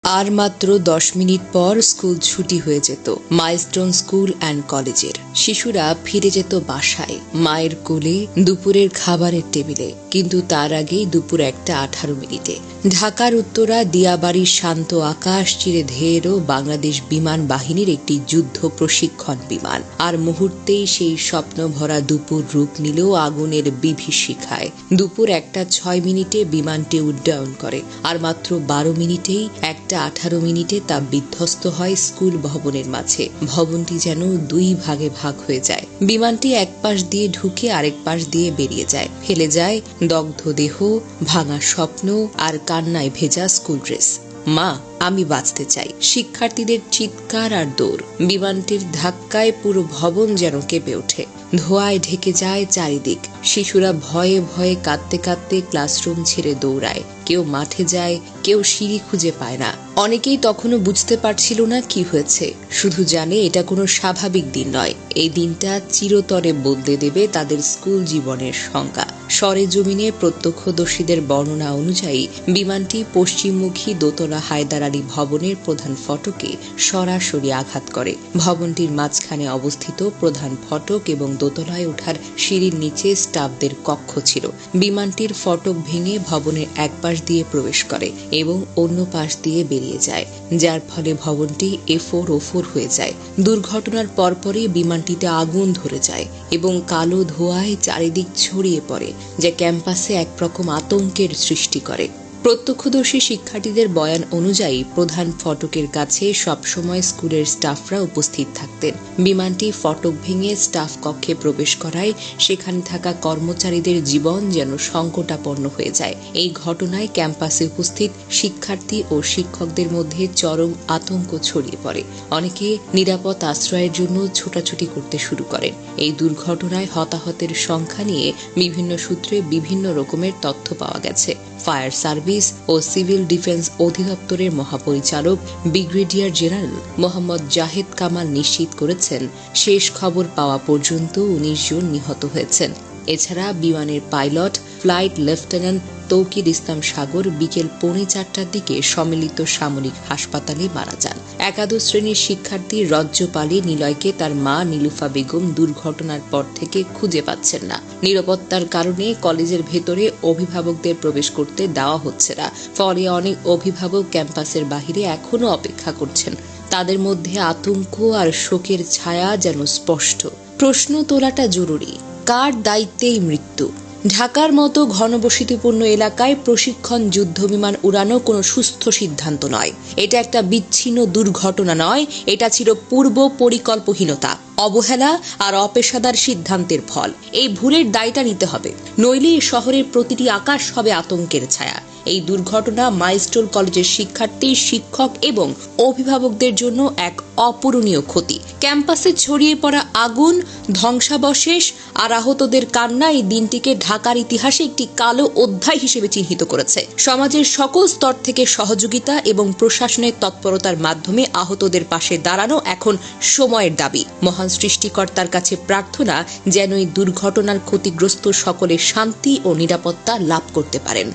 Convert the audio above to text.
আর মাত্র 10 মিনিট পর স্কুল ছুটি হয়ে যেত মাইলস্টোন স্কুল অ্যান্ড কলেজের। শিশুরা ফিরে যেত বাসায়, মায়ের কোলে, দুপুরের খাবারের টেবিলে। কিন্তু তার আগেই দুপুর 1:18 ঢাকার উত্তরা দিয়াবাড়ির শান্ত আকাশ চিরে ধেয়ে এলো বাংলাদেশ বিমান বাহিনীর একটি যুদ্ধ প্রশিক্ষণ বিমান। আর মুহূর্তেই সেই স্বপ্ন ভরা দুপুর রূপ নিল আগুনের বিভীষিকায়। দুপুর 1:06 বিমানটি উড্ডয়ন করে, আর মাত্র 12 মিনিটেই 1:18 তা বিধ্বস্ত হয় স্কুল ভবনের মাঝে। ভবনটি যেন দুই ভাগে ভাগ হয়ে যায়। বিমানটি এক পাশ দিয়ে ঢুকে আরেক পাশ দিয়ে বেরিয়ে যায়, ফেলে যায় দগ্ধ দেহ, ভাঙা স্বপ্ন আর কান্নায় ভেজা স্কুল ড্রেস। মা, আমি বাঁচতে চাই। শিক্ষার্থীদের চিৎকার আর দৌড়। বিমানটির ধাক্কায় পুরো ভবন যেন কেঁপে ওঠে। ধোঁয়ায় ঢেকে যায় চারিদিক। শিশুরা ভয়ে ভয়ে কাঁদতে কাঁদতে ক্লাসরুম ছেড়ে দৌড়ায়। কেউ মাঠে যায়, কেউ সিঁড়ি খুঁজে পায় না। অনেকেই তখনও বুঝতে পারছিল না কি হয়েছে, শুধু জানে এটা কোনো স্বাভাবিক দিন নয়। এই দিনটা চিরতরে বদলে দেবে তাদের স্কুল জীবনের সংজ্ঞা। সরেজমিনে প্রত্যক্ষদর্শীদের বর্ণনা অনুযায়ী বিমানটি পশ্চিমমুখী দোতলা হায়দার আলী ভবনের প্রধান ফটকে সরাসরি আঘাত করে। ভবনটির মাঝখানে অবস্থিত প্রধান ফটক এবং দোতলায় ওঠার সিঁড়ির নিচে স্টাফদের কক্ষ ছিল। বিমানটির ফটক ভেঙে ভবনের এক পাশ দিয়ে প্রবেশ করে এবং অন্য পাশ দিয়ে বেরিয়ে যায়, যার ফলে ভবনটি এফোর হয়ে যায়। দুর্ঘটনার পরপরই বিমানটিতে আগুন ধরে যায় এবং কালো ধোঁয়ায় চারিদিক ছড়িয়ে পড়ে, যা ক্যাম্পাসে একরকম আতঙ্কের সৃষ্টি করে। প্রত্যক্ষদর্শী শিক্ষার্থীদের বয়ান অনুযায়ী প্রধান ফটকের কাছে সবসময় স্কুলের স্টাফরা উপস্থিত থাকতেন। বিমানটি ফটক ভেঙে স্টাফ কক্ষে প্রবেশ করায় সেখানে থাকা কর্মচারীদের জীবন যেন সংকটাপন্ন হয়ে যায়। এই ঘটনায় ক্যাম্পাসে উপস্থিত শিক্ষার্থী ও শিক্ষকদের মধ্যে চরম আতঙ্ক ছড়িয়ে পড়ে। অনেকে নিরাপদ আশ্রয়ের জন্য ছোটাছুটি করতে শুরু করেন। এই দুর্ঘটনায় হতাহতের সংখ্যা নিয়ে বিভিন্ন সূত্রে বিভিন্ন রকমের তথ্য পাওয়া গেছে। ফায়ার সার্ভিস ও সিভিল ডিফেন্স অধিদপ্তরের মহাপরিচালক ব্রিগেডিয়ার জেনারেল মোহাম্মদ জাহেদ কামাল নিশ্চিত করেছেন, শেষ খবর পাওয়া পর্যন্ত 19 জন নিহত হয়েছেন। এছাড়া বিমানের পাইলট ফ্লাইট লেফটেন্যান্ট তৌকির ইসলাম সাগর বিকেল 3:45টার দিকে সম্মিলিত সামরিক হাসপাতালে মারা যান। একাদশ শ্রেণীর শিক্ষার্থী রজ্জপালী নিলয়কে তার মা নীলুফা বেগম দুর্ঘটনার পর থেকে খুঁজে পাচ্ছেন না। নিরাপত্তার কারণে কলেজের ভেতরে অভিভাবকদের প্রবেশ করতে দেওয়া হচ্ছে না। ফলে অনেক অভিভাবক ক্যাম্পাসের বাহিরে এখনো অপেক্ষা করছেন। তাদের মধ্যে আতঙ্ক আর শোকের ছায়া যেন স্পষ্ট। প্রশ্ন তোলাটা জরুরি, কার দায়িত্বে এই মৃত্যু? ঢাকার মতো ঘনবসতিপূর্ণ এলাকায় প্রশিক্ষণ যুদ্ধবিমান উড়ানো কোনো সুস্থ সিদ্ধান্ত নয়। এটা একটা বিচ্ছিন্ন দুর্ঘটনা নয়, এটা ছিল পূর্ব পরিকল্পহীনতা, অবহেলা আর অপেশাদার সিদ্ধান্তের ফল। এই ভুলের দায়টা নিতে হবে, নইলে এই শহরের প্রতিটি আকাশ হবে আতঙ্কের ছায়া। এই দুর্ঘটনা মাইলস্টোন কলেজের শিক্ষার্থী, শিক্ষক এবং অভিভাবকদের জন্য এক অপূরণীয় ক্ষতি। ক্যাম্পাসে ছড়িয়ে পড়া আগুন, ধ্বংসাবশেষ আর আহতদের কান্না এই দিনটিকে ঢাকার ইতিহাসে একটি কালো অধ্যায় হিসেবে চিহ্নিত করেছে। সমাজের সকল স্তর থেকে সহযোগিতা এবং প্রশাসনের তৎপরতার মাধ্যমে আহতদের পাশে দাঁড়ানো এখন সময়ের দাবি। মহান সৃষ্টিকর্তার কাছে প্রার্থনা যেন এই দুর্ঘটনার ক্ষতিগ্রস্ত সকলে শান্তি ও নিরাপত্তা লাভ করতে পারেন।